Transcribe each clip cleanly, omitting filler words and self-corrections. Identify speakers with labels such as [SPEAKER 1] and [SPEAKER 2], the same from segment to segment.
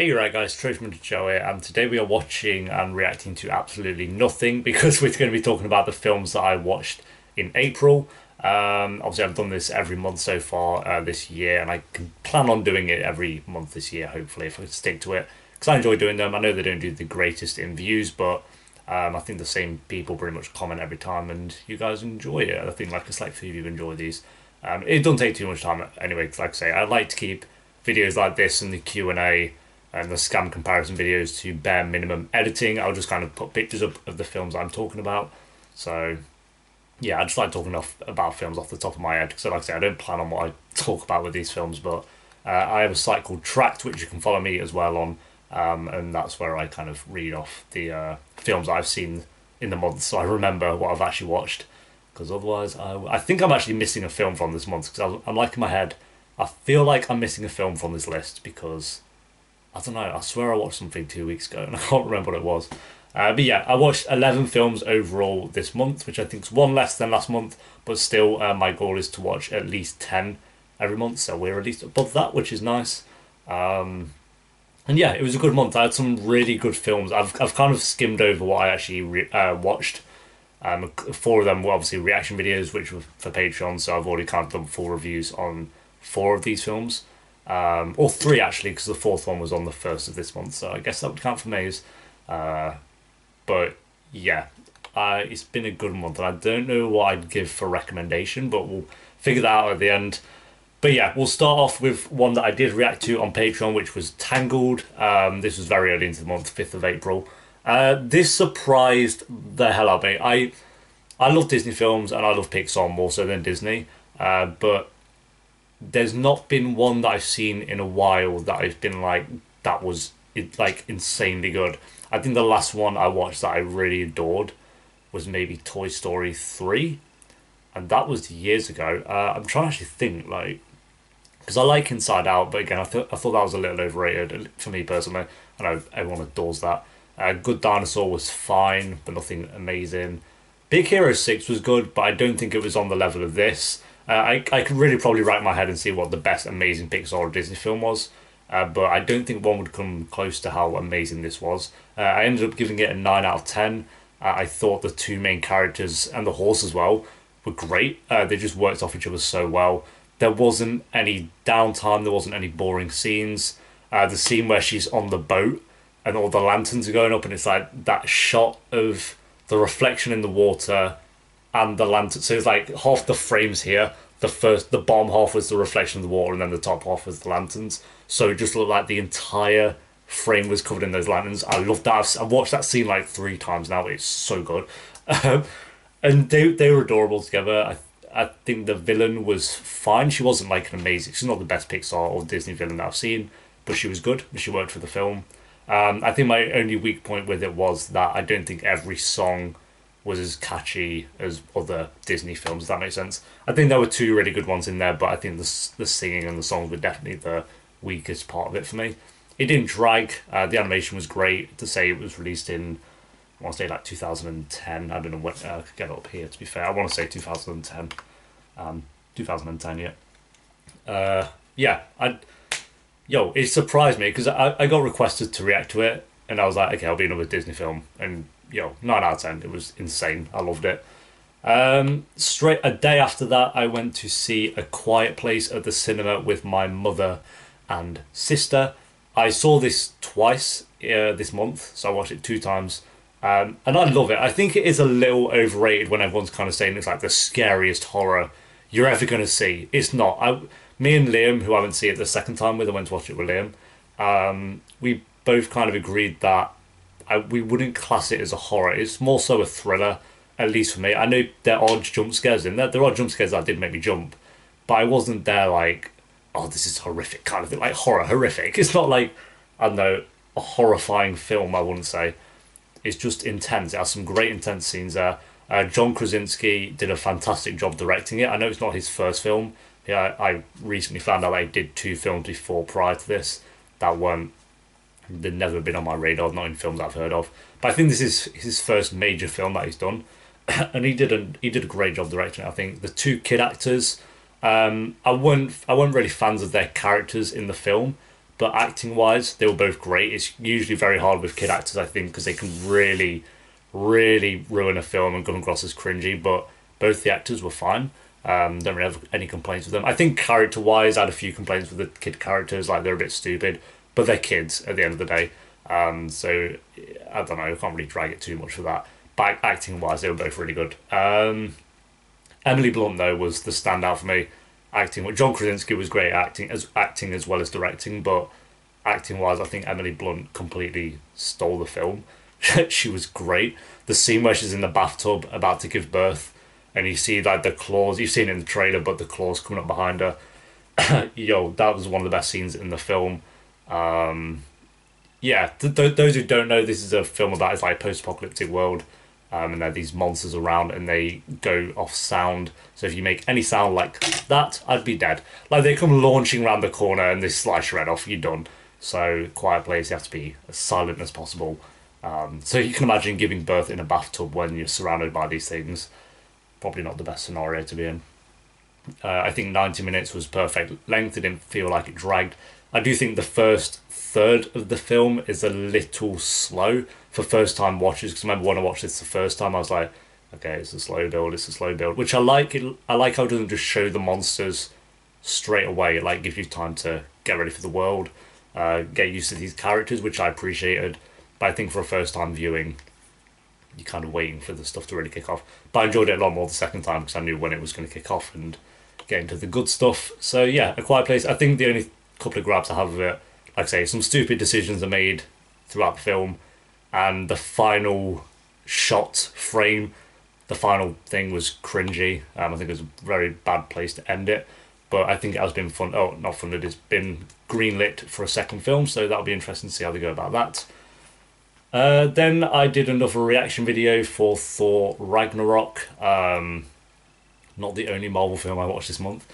[SPEAKER 1] Hey, right guys, Trishman Joe here, and today we are watching and reacting to absolutely nothing because we're going to be talking about the films that I watched in April. Obviously, I've done this every month so far this year, and I can plan on doing it every month this year, hopefully, if I stick to it. Because I enjoy doing them. I know they don't do the greatest in views, but I think the same people pretty much comment every time, and you guys enjoy it. I think like a select few of you enjoy these. It don't take too much time anyway, 'cause like I say, I like to keep videos like this and the Q&A and the scam comparison videos to bare minimum editing. I'll just kind of put pictures up of the films I'm talking about. So yeah, I just like talking about films off the top of my head. So like I say, I don't plan on what I talk about with these films, but I have a site called Tracked, which you can follow me as well on, and that's where I kind of read off the films I've seen in the month, so I remember what I've actually watched. Because otherwise, I think I'm actually missing a film from this month. Because I'm like in my head, I feel like I'm missing a film from this list because I don't know. I swear I watched something 2 weeks ago and I can't remember what it was. But yeah, I watched 11 films overall this month, which I think is one less than last month. But still, my goal is to watch at least 10 every month. So we're at least above that, which is nice. And yeah, it was a good month. I had some really good films. I've kind of skimmed over what I actually watched. Four of them were obviously reaction videos, which were for Patreon. So I've already kind of done full reviews on four of these films. Or three actually, because the fourth one was on the first of this month, so I guess that would count for Maze. But yeah, it's been a good month, and I don't know what I'd give for recommendation, but we'll figure that out at the end. But yeah, we'll start off with one that I did react to on Patreon, which was Tangled. This was very early into the month, 5th of April. This surprised the hell out of me. I love Disney films and I love Pixar more so than Disney, but there's not been one that I've seen in a while that I've been like that was like insanely good. I think the last one I watched that I really adored was maybe Toy Story 3, and that was years ago. I'm trying to actually think like because I like Inside Out, but again I thought that was a little overrated for me personally. I know everyone adores that. Good Dinosaur was fine, but nothing amazing. Big Hero 6 was good, but I don't think it was on the level of this. I could really probably rack my head and see what the best amazing Pixar or Disney film was, but I don't think one would come close to how amazing this was. I ended up giving it a 9 out of 10. I thought the two main characters and the horse as well were great. They just worked off each other so well. There wasn't any downtime, there wasn't any boring scenes. The scene where she's on the boat and all the lanterns are going up, and it's like that shot of the reflection in the water and the lantern. So it's like half the frames here. The bottom half was the reflection of the water, and then the top half was the lanterns. So it just looked like the entire frame was covered in those lanterns. I love that. I've watched that scene like 3 times now. It's so good, um, and they were adorable together. I think the villain was fine. She wasn't like an amazing. She's not the best Pixar or Disney villain that I've seen, but she was good. She worked for the film. I think my only weak point with it was that I don't think every song was as catchy as other Disney films. If that makes sense. I think there were two really good ones in there, but I think the singing and the songs were definitely the weakest part of it for me. It didn't drag. The animation was great. To say it was released in, I want to say like 2010. I don't know what I could get it up here. To be fair, I want to say 2010. 2010, yeah. Yeah, it surprised me because I got requested to react to it, and I was like, okay, I'll be another Disney film, and 9 out of 10. It was insane. I loved it. Straight a day after that, I went to see A Quiet Place at the cinema with my mother and sister. I saw this twice this month, so I watched it 2 times. And I love it. I think it is a little overrated when everyone's kind of saying it's like the scariest horror you're ever going to see. It's not. Me and Liam, who I went to see it the second time with, I went to watch it with Liam. We both kind of agreed that we wouldn't class it as a horror. It's more so a thriller, at least for me. I know there are jump scares in there. There are jump scares that did make me jump, but I wasn't there like, oh, this is horrific kind of thing, like horror horrific. It's not like, I don't know, a horrifying film, I wouldn't say. It's just intense. It has some great intense scenes there. John Krasinski did a fantastic job directing it. I know it's not his first film. Yeah, I recently found out that he did 2 films before prior to this that weren't they've never been on my radar, not in films I've heard of. But I think this is his first major film that he's done, and he did a great job directing it. I think the two kid actors, I weren't really fans of their characters in the film, but acting wise, they were both great. It's usually very hard with kid actors, I think, because they can really, really ruin a film and come across as cringy. But both the actors were fine. Don't really have any complaints with them. I think character wise, I had a few complaints with the kid characters, like they're a bit stupid, but they're kids at the end of the day. So I don't know, I can't really drag it too much for that. But acting wise, they were both really good. Emily Blunt though was the standout for me. Acting, John Krasinski was great acting as well as directing, but acting wise, I think Emily Blunt completely stole the film. She was great. The scene where she's in the bathtub about to give birth, and you see like the claws. You've seen it in the trailer, but the claws coming up behind her. Yo, that was one of the best scenes in the film. Yeah, those who don't know, this is a film about it's like post-apocalyptic world, and there are these monsters around, and they go off sound. So if you make any sound like that, I'd be dead. Like they come launching around the corner, and they slice your head off. You're done. So Quiet Place, you have to be as silent as possible. So you can imagine giving birth in a bathtub when you're surrounded by these things. Probably not the best scenario to be in. I think 90 minutes was perfect length. It didn't feel like it dragged. I do think the first third of the film is a little slow for first time watchers, because I remember when I watched this the first time I was like, okay, it's a slow build, which I like. I like how it doesn't just show the monsters straight away. It like gives you time to get ready for the world, get used to these characters, which I appreciated. But I think for a first time viewing, you're kind of waiting for the stuff to really kick off. But I enjoyed it a lot more the second time because I knew when it was going to kick off and get into the good stuff. So yeah, A Quiet Place. I think the only couple of grabs I have of it, like I say, some stupid decisions are made throughout the film, and the final shot frame, the final thing was cringy. I think it was a very bad place to end it, but I think it has been fun. Oh, not funded. It's been greenlit for a second film, so that'll be interesting to see how they go about that. Then I did another reaction video for Thor Ragnarok. Not the only Marvel film I watched this month.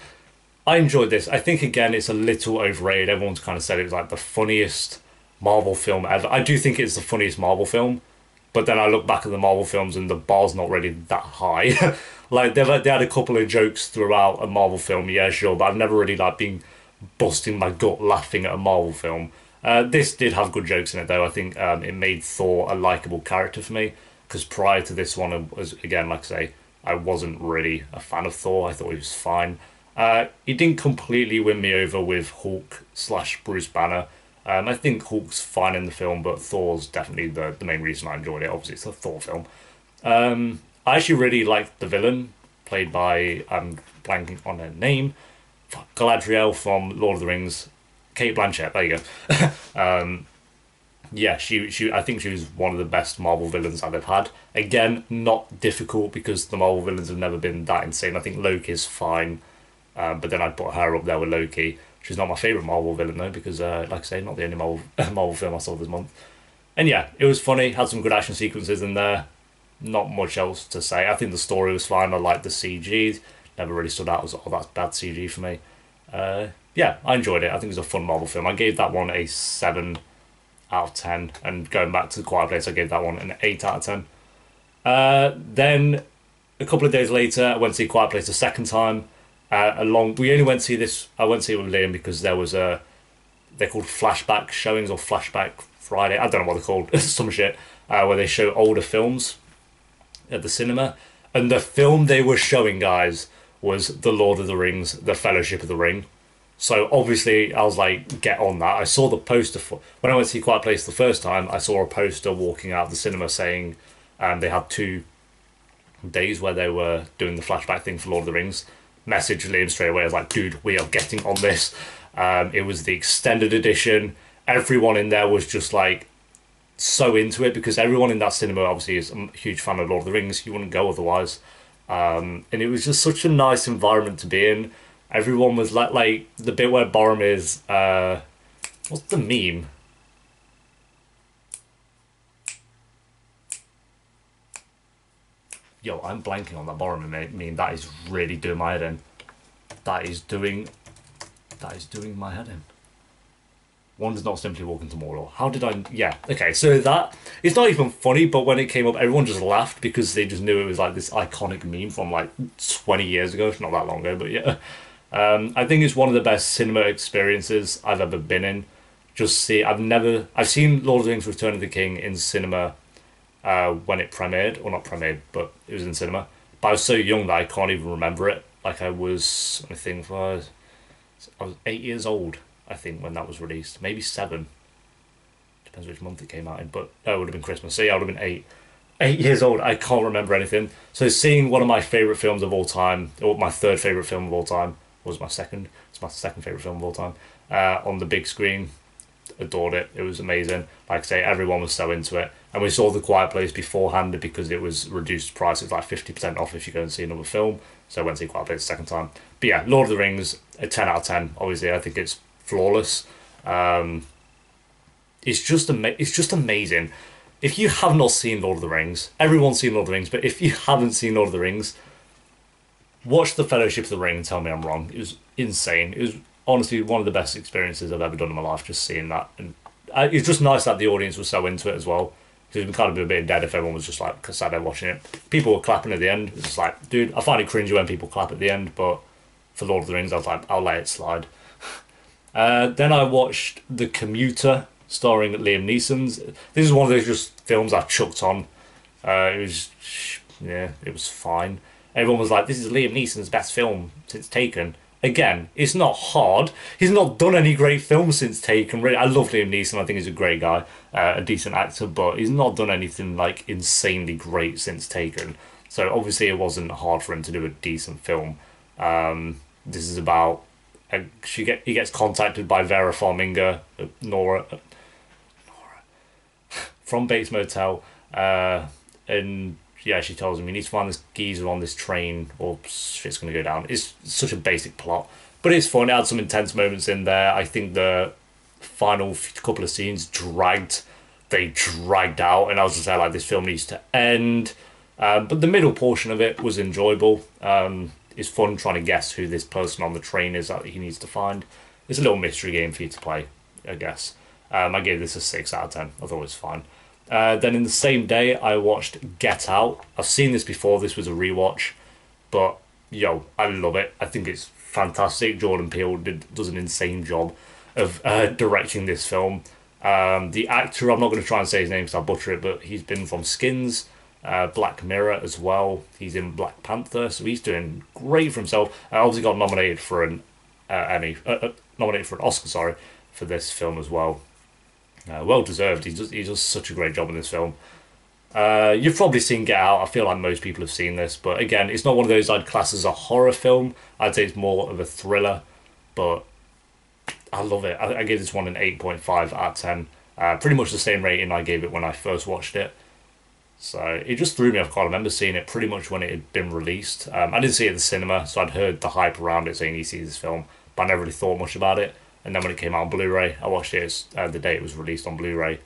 [SPEAKER 1] I enjoyed this. I think, again, it's a little overrated. Everyone's kind of said it was like the funniest Marvel film ever. I do think it's the funniest Marvel film, but then I look back at the Marvel films and the bar's not really that high. Like, they had a couple of jokes throughout a Marvel film, yeah, sure, but I've never really like been busting my gut laughing at a Marvel film. This did have good jokes in it, though. I think it made Thor a likable character for me, because prior to this one, it was, again, like I say, I wasn't really a fan of Thor. I thought he was fine. He didn't completely win me over with Hulk / Bruce Banner. I think Hulk's fine in the film, but Thor's definitely the main reason I enjoyed it. Obviously, it's a Thor film. I actually really liked the villain, played by, I'm blanking on her name, Galadriel from Lord of the Rings. Cate Blanchett, there you go. Yeah, she. I think she was one of the best Marvel villains I've ever had. Again, not difficult because the Marvel villains have never been that insane. I think Loki's fine, but then I'd put her up there with Loki. She's not my favourite Marvel villain though, because like I say, not the only Marvel film I saw this month. And yeah, it was funny. Had some good action sequences in there. Not much else to say. I think the story was fine. I liked the CG. Never really stood out as, oh, that's bad CG for me. Yeah, I enjoyed it. I think it was a fun Marvel film. I gave that one a 7 out of 10. And going back to The Quiet Place, I gave that one an 8 out of 10. Then, a couple of days later, I went to see Quiet Place the second time. We only went to see this, I went to see it with Liam because there was they're called flashback showings or flashback Friday. I don't know what they're called, some shit, where they show older films at the cinema. And the film they were showing, guys, was The Lord of the Rings, The Fellowship of the Ring. So obviously I was like, get on that. I saw the poster when I went to see Quiet Place the first time. I saw a poster walking out of the cinema saying they had 2 days where they were doing the flashback thing for Lord of the Rings. Messaged Liam straight away. I was like, dude, we are getting on this. It was the extended edition. Everyone in there was just like so into it because everyone in that cinema obviously is a huge fan of Lord of the Rings. You wouldn't go otherwise. And it was just such a nice environment to be in. Everyone was like the bit where Boromir, what's the meme? Yo, I'm blanking on that Boromir meme. That is really doing my head in. That is doing my head in. One does not simply walk into Mordor. How did I... Yeah, okay, so that... It's not even funny, but when it came up, everyone just laughed because they just knew it was like this iconic meme from like 20 years ago. It's not that long ago, but yeah. I think it's one of the best cinema experiences I've ever been in. Just see, I've seen Lord of the Rings: Return of the King in cinema when it premiered, or not premiered, but it was in cinema. But I was so young that I can't even remember it. Like I was, I think I was 8 years old. I think when that was released, maybe seven. Depends which month it came out in, but it would have been Christmas. So yeah, I would have been 8 years old. I can't remember anything. So seeing one of my favorite films of all time, or my third favorite film of all time, was my second. It's my second favorite film of all time. On the big screen, adored it. It was amazing. Like I say, everyone was so into it. And we saw The Quiet Place beforehand because it was reduced price. It's like 50% off if you go and see another film. So I went to see Quiet Place the second time. But yeah, Lord of the Rings, a 10 out of 10. Obviously, I think it's flawless. It's just amazing. If you have not seen Lord of the Rings, everyone's seen Lord of the Rings, but if you haven't seen Lord of the Rings, watch The Fellowship of the Ring and tell me I'm wrong. It was insane. It was honestly one of the best experiences I've ever done in my life, just seeing that. And it's just nice that the audience was so into it as well. Because it would kind of be a bit dead if everyone was just like sat there watching it. People were clapping at the end. It's just like, dude, I find it cringy when people clap at the end, but for Lord of the Rings, I was like, I'll let it slide. Then I watched The Commuter, starring Liam Neeson's. This is one of those just films I chucked on. It was, yeah, it was fine. Everyone was like, this is Liam Neeson's best film since Taken. Again, it's not hard. He's not done any great films since Taken. Really, I love Liam Neeson. I think he's a great guy, a decent actor, but he's not done anything like insanely great since Taken. So obviously, it wasn't hard for him to do a decent film. This is about he gets contacted by Vera Farmiga, Nora from Bates Motel, and yeah, she tells him you need to find this geezer on this train or shit's gonna go down. It's such a basic plot, but it's fun. It had some intense moments in there. I think the final couple of scenes they dragged out, and I was just like, this film needs to end. But the middle portion of it was enjoyable. It's fun trying to guess who this person on the train is that he needs to find. It's a little mystery game for you to play, I guess. I gave this a 6 out of 10. I thought it was fine. Then in the same day, I watched Get Out. I've seen this before. This was a rewatch. But, yo, I love it. I think it's fantastic. Jordan Peele does an insane job of directing this film. The actor, I'm not going to try and say his name because I'll butcher it, but he's been from Skins, Black Mirror as well. He's in Black Panther, so he's doing great for himself. Obviously got nominated for an nominated for an Oscar, sorry, for this film as well. Well deserved. He does such a great job in this film. You've probably seen Get Out. I feel like most people have seen this, but again, it's not one of those I'd class as a horror film. I'd say it's more of a thriller, but I love it. I gave this one an 8.5 out of 10. Pretty much the same rating I gave it when I first watched it. So it just threw me off guard. I remember seeing it pretty much when it had been released. I didn't see it at the cinema, so I'd heard the hype around it saying you see this film, but I never really thought much about it. And then when it came out on Blu-ray, I watched it the day it was released on Blu-ray,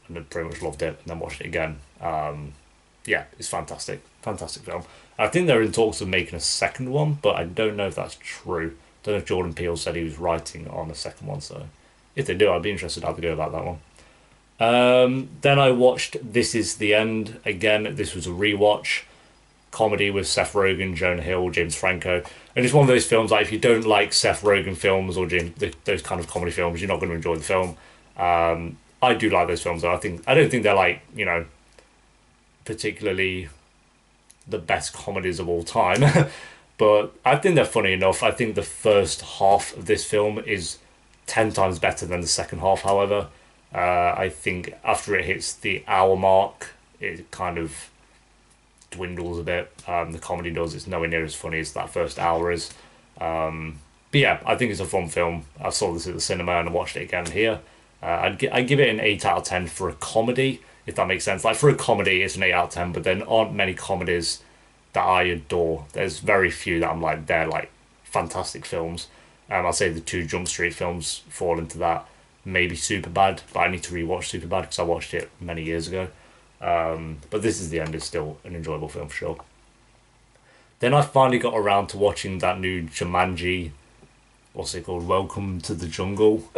[SPEAKER 1] and I pretty much loved it. And then watched it again. Yeah, it's fantastic, fantastic film. I think they're in talks of making a second one, but I don't know if that's true. Don't know if Jordan Peele said he was writing on a second one. So if they do, I'd be interested how they go about that one. Then I watched This Is the End. Again, this was a rewatch. Comedy with Seth Rogen, Jonah Hill, James Franco. And it's one of those films like if you don't like Seth Rogen films or those kind of comedy films, you're not going to enjoy the film. I do like those films though. I don't think they're like, particularly the best comedies of all time. But I think they're funny enough. I think the first half of this film is 10 times better than the second half, however. I think after it hits the hour mark, it kind of dwindles a bit. The comedy does. It's nowhere near as funny as that first hour is. But yeah, I think it's a fun film. I saw this at the cinema and I watched it again here. I'd give it an 8 out of 10 for a comedy, if that makes sense. Like for a comedy, it's an 8 out of 10, but there aren't many comedies that I adore. There's very few that I'm like, they're like fantastic films. I'll say the two Jump Street films fall into that. Maybe Superbad, but I need to rewatch Superbad because I watched it many years ago. But This Is the End is still an enjoyable film for sure. Then I finally got around to watching that new Jumanji, what's it called? Welcome to the Jungle.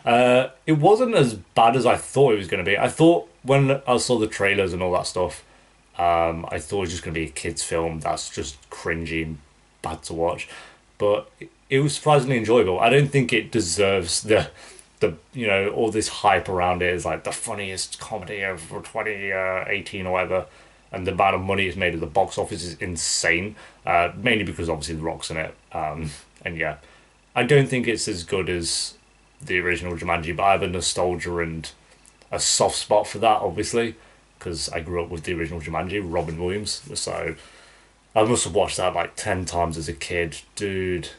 [SPEAKER 1] It wasn't as bad as I thought it was going to be. I thought when I saw the trailers and all that stuff, I thought it was just going to be a kid's film that's just cringy and bad to watch. But it was surprisingly enjoyable. I don't think it deserves the all this hype around it is like the funniest comedy of 2018 or whatever, and the amount of money it's made at the box office is insane. Mainly because obviously The Rock's in it, and yeah, I don't think it's as good as the original Jumanji, but I have a nostalgia and a soft spot for that, obviously, because I grew up with the original Jumanji, Robin Williams. So I must have watched that like 10 times as a kid. Dude,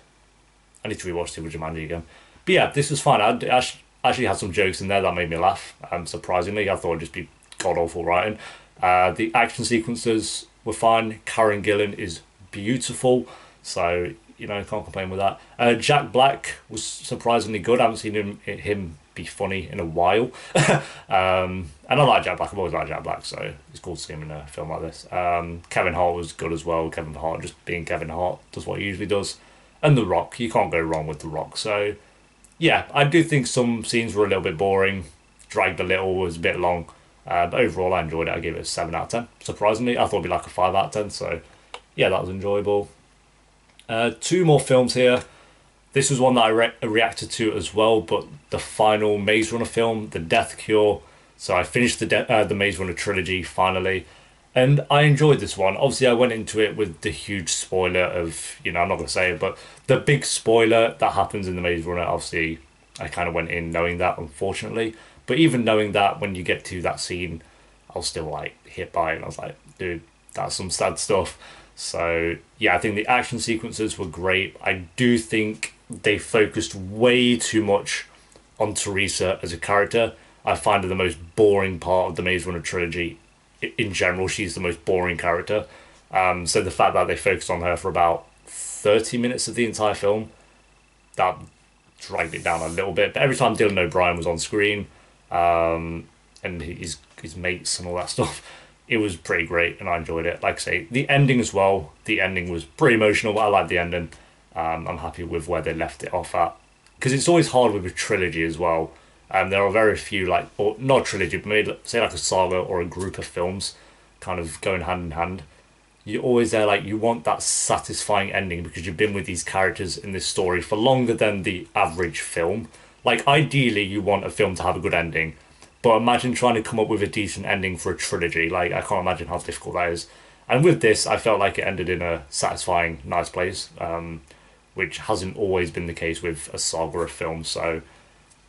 [SPEAKER 1] I need to rewatch the original Jumanji again. But yeah, this was fun. Actually had some jokes in there that made me laugh. Surprisingly, I thought it'd just be god awful writing. The action sequences were fine. Karen Gillan is beautiful, so can't complain with that. Jack Black was surprisingly good. I haven't seen him be funny in a while. And I like Jack Black. I've always liked Jack Black, so it's cool to see him in a film like this. Kevin Hart was good as well. Kevin Hart, just being Kevin Hart, does what he usually does. And The Rock, you can't go wrong with The Rock. So yeah, I do think some scenes were a little bit boring, dragged a little, was a bit long. But overall, I enjoyed it. I gave it a 7 out of 10. Surprisingly, I thought it'd be like a 5 out of 10. So yeah, that was enjoyable. Two more films here. This was one that I reacted to as well, but the final Maze Runner film, The Death Cure. So I finished the Maze Runner trilogy finally, and I enjoyed this one. Obviously, I went into it with the huge spoiler of, I'm not going to say it, but the big spoiler that happens in the Maze Runner, obviously, I kind of went in knowing that, unfortunately. But even knowing that, when you get to that scene, I was still like hit by it, and I was like, dude, that's some sad stuff. So yeah, I think the action sequences were great. I do think they focused way too much on Teresa as a character. I find her the most boring part of the Maze Runner trilogy. In general, she's the most boring character. So the fact that they focused on her for about 30 minutes of the entire film, that dragged it down a little bit. But every time Dylan O'Brien was on screen, and his mates and all that stuff, it was pretty great, and I enjoyed it. Like I say, the ending as well. The ending was pretty emotional. I like the ending. I'm happy with where they left it off at, because it's always hard with a trilogy as well. There are very few, like, or not a trilogy, but maybe say like a saga or a group of films, kind of going hand in hand. You're always there, like, you want that satisfying ending because you've been with these characters in this story for longer than the average film. Like, ideally, you want a film to have a good ending, but imagine trying to come up with a decent ending for a trilogy. Like, I can't imagine how difficult that is. And with this, I felt like it ended in a satisfying, nice place, which hasn't always been the case with a saga of films. So,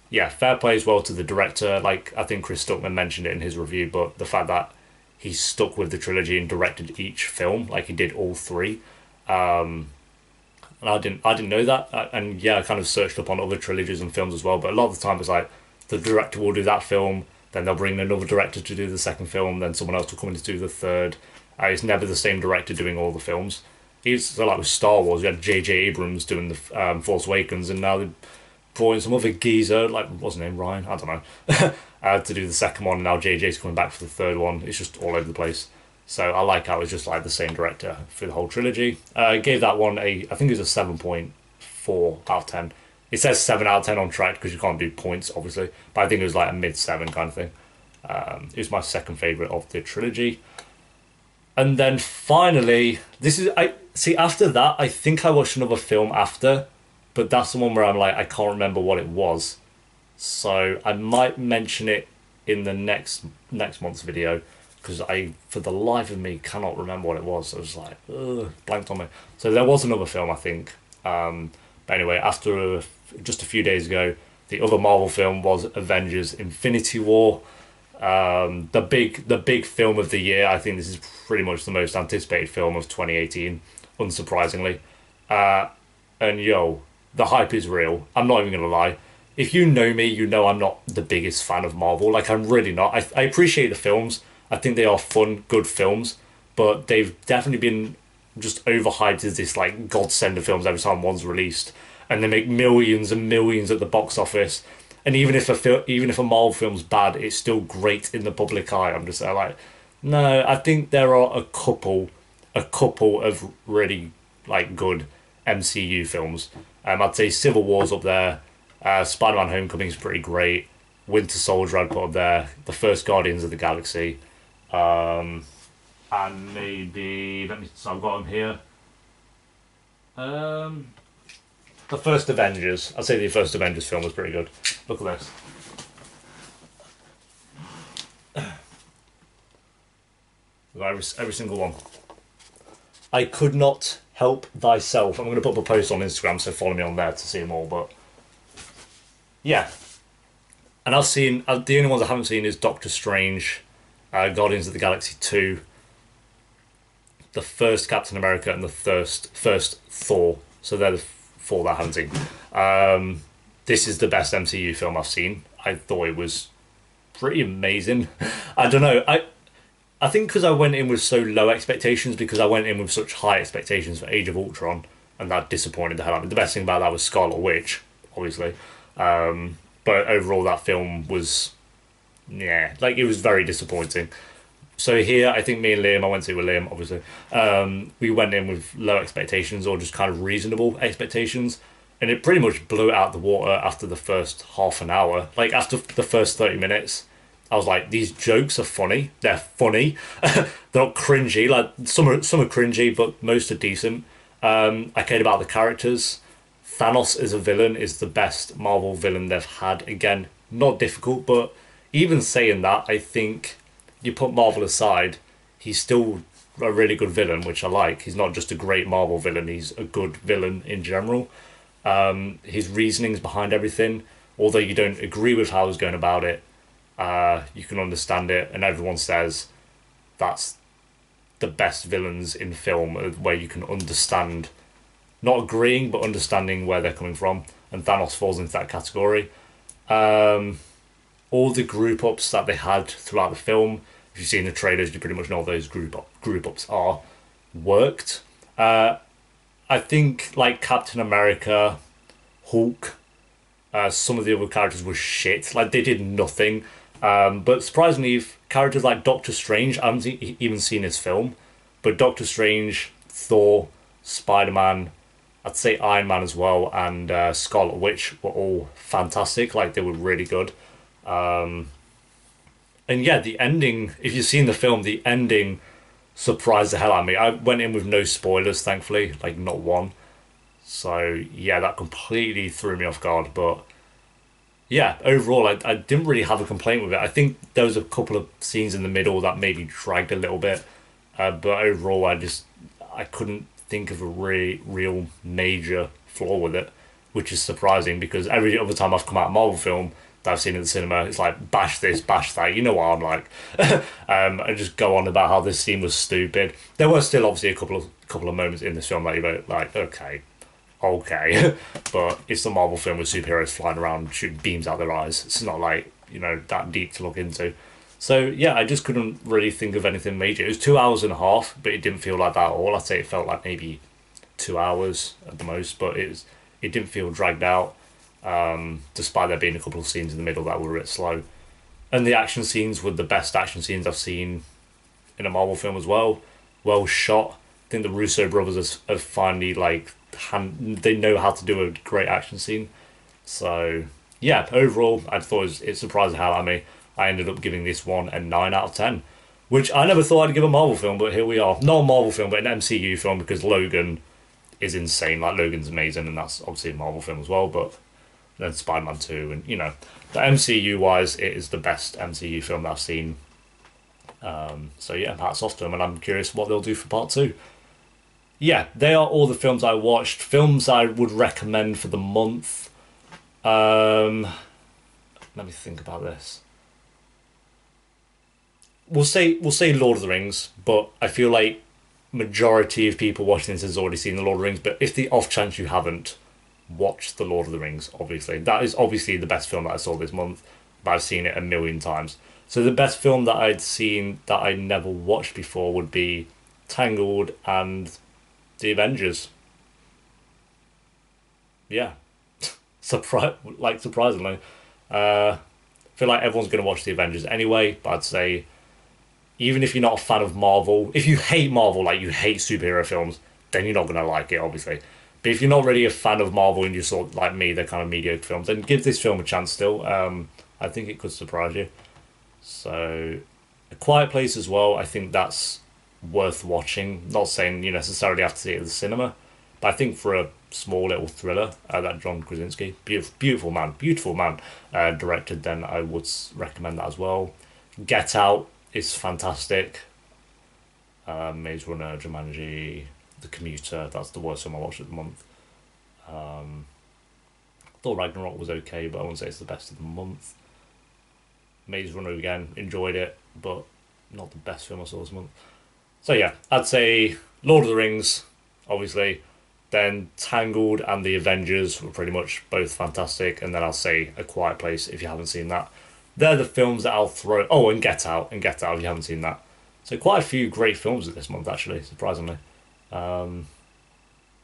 [SPEAKER 1] yeah, fair play as well to the director. Like, I think Chris Stuckman mentioned it in his review, but the fact that he stuck with the trilogy and directed each film, like he did all three. And I didn't know that. And yeah, I kind of searched up on other trilogies and films as well. But a lot of the time, it's like the director will do that film, then they'll bring another director to do the second film, then someone else will come in to do the third. It's never the same director doing all the films. So like with Star Wars, we had J.J. Abrams doing the Force Awakens, and now they brought in some other geezer, like, what's his name, Ryan? I don't know, to do the second one, and now JJ's coming back for the third one. It's just all over the place. So I like how it's just like the same director for the whole trilogy. I gave that one I think it was a 7.4 out of 10. It says 7 out of 10 on track because you can't do points, obviously, but I think it was like a mid-7 kind of thing. It was my second favourite of the trilogy. And then finally, after that, I think I watched another film after, but that's the one where I'm like, I can't remember what it was. So I might mention it in the next month's video, because I, for the life of me, cannot remember what it was. I was like, ugh, blanked on me. So there was another film, I think. But anyway, after just a few days ago, the other Marvel film was Avengers Infinity War. The big film of the year. I think this is pretty much the most anticipated film of 2018, unsurprisingly. And yo, the hype is real. I'm not even gonna lie. If you know me, you know I'm not the biggest fan of Marvel. Like, I'm really not. I appreciate the films. I think they are fun, good films, but they've definitely been just overhyped as this like godsend of films every time one's released, and they make millions and millions at the box office. And even if a Marvel film's bad, it's still great in the public eye. I'm just like, no. I think there are a couple of really like good MCU films. I'd say Civil War's up there. Spider-Man: Homecoming is pretty great. Winter Soldier I'd put up there. The first Guardians of the Galaxy. And maybe so I've got them here. The first Avengers. I'd say the first Avengers film was pretty good. Look at this. Every single one. I could not help thyself. I'm going to put up a post on Instagram, so follow me on there to see them all. But yeah, and I've seen the only ones I haven't seen is Doctor Strange, Guardians of the Galaxy 2, the first Captain America, and the first Thor. So they're the four that I haven't seen. This is the best MCU film I've seen. I thought it was pretty amazing. I don't know. I think because I went in with so low expectations, because I went in with such high expectations for Age of Ultron, and that disappointed the hell out of me. The best thing about that was Scarlet Witch, obviously. But overall, that film was, yeah, like it was very disappointing. So here, I think me and Liam, I went to with Liam, obviously, we went in with low expectations or just kind of reasonable expectations. And it pretty much blew it out the water after the first half an hour. Like, after the first 30 minutes, I was like, these jokes are funny. They're funny. They're not cringy. Like, some are cringy, but most are decent. I cared about the characters. Thanos as a villain is the best Marvel villain they've had. Again, not difficult, but even saying that, I think you put Marvel aside, he's still a really good villain, which I like. He's not just a great Marvel villain, he's a good villain in general. His reasonings behind everything, although you don't agree with how he's going about it, you can understand it, and everyone says that's the best villains in film, where you can understand, not agreeing, but understanding where they're coming from, and Thanos falls into that category. All the group ups that they had throughout the film, if you've seen the trailers, you pretty much know what those group ups are, worked. I think like Captain America, Hulk, some of the other characters were shit. Like they did nothing. But surprisingly, if characters like Doctor Strange, I haven't even seen his film, but Doctor Strange, Thor, Spider-Man, I'd say Iron Man as well, and Scarlet Witch were all fantastic. Like they were really good. And yeah, the ending, if you've seen the film, the ending surprised the hell out of me. I went in with no spoilers, thankfully, like not one. So yeah, that completely threw me off guard. But yeah, overall, I didn't really have a complaint with it. I think there was a couple of scenes in the middle that maybe dragged a little bit. But overall, I couldn't think of a real major flaw with it, which is surprising because every other time I've come out of a Marvel film that I've seen in the cinema, it's like bash this, bash that. You know what I'm like. I just go on about how this scene was stupid. There were still obviously a couple of moments in this film that you were like, okay, but it's a Marvel film with superheroes flying around shooting beams out their eyes. It's not like that deep to look into. So yeah, I just couldn't really think of anything major. It was 2 hours and a half, but it didn't feel like that at all. I'd say it felt like maybe 2 hours at the most, but it didn't feel dragged out. Despite there being a couple of scenes in the middle that were a bit slow. And the action scenes were the best action scenes I've seen in a Marvel film as well. Well shot. I think the Russo brothers have finally they know how to do a great action scene. So yeah, overall I thought it surprised the hell out of me. I ended up giving this one a 9 out of 10. Which I never thought I'd give a Marvel film, but here we are. Not a Marvel film, but an MCU film, because Logan is insane. Like Logan's amazing, and that's obviously a Marvel film as well, but then Spider-Man 2, and the MCU wise, it is the best MCU film that I've seen. So yeah, hats off to them, and I'm curious what they'll do for part 2. Yeah, they are all the films I watched. Films I would recommend for the month. Let me think about this. We'll say Lord of the Rings, but I feel like majority of people watching this has already seen the Lord of the Rings. But if the off chance you haven't, watch The Lord of the Rings, obviously. That is obviously the best film that I saw this month, but I've seen it a million times. So the best film that I'd seen that I never watched before would be Tangled and The Avengers. Yeah. Surprisingly. I feel like everyone's going to watch The Avengers anyway, but I'd say even if you're not a fan of Marvel, if you hate Marvel, like you hate superhero films, then you're not going to like it, obviously. But if you're not really a fan of Marvel and you sort of, like me, they're kind of mediocre films, then give this film a chance still. I think it could surprise you. So, A Quiet Place as well, I think that's worth watching. Not saying you necessarily have to see it at the cinema, But I think for a small little thriller that John Krasinski, beautiful man, directed, then I would recommend that as well. Get Out is fantastic. Maze Runner, Jumanji, The Commuter, that's the worst film I watched of the month. Thor Ragnarok was okay, but I wouldn't say it's the best of the month. Maze Runner again, enjoyed it, but not the best film I saw this month. So yeah, I'd say Lord of the Rings, obviously. Then Tangled and The Avengers were pretty much both fantastic. And then I'll say A Quiet Place if you haven't seen that. They're the films that I'll throw. Oh, and Get Out. And Get Out if you haven't seen that. So quite a few great films this month, actually, surprisingly. Even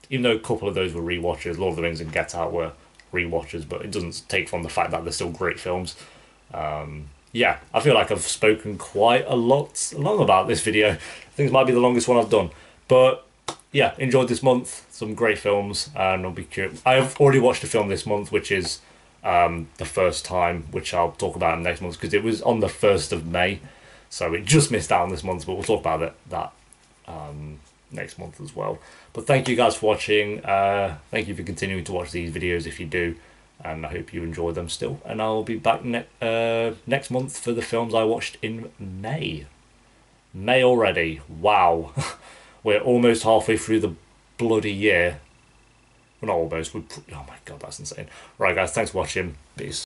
[SPEAKER 1] though a couple of those were rewatches, Lord of the Rings and Get Out were rewatches, but it doesn't take from the fact that they're still great films. Yeah, I feel like I've spoken quite a lot long about this video. I think it might be the longest one I've done. But yeah, enjoyed this month. Some great films, and I'll be curious. I've already watched a film this month, which is The First Time, which I'll talk about next month because it was on the 1st of May. So it just missed out on this month, but we'll talk about that next month as well. But thank you guys for watching. Thank you for continuing to watch these videos if you do. And I hope you enjoy them still. And I'll be back next month for the films I watched in May. May already. Wow. We're almost halfway through the bloody year. Well, not almost. Oh my god, that's insane. Right, guys, thanks for watching. Peace.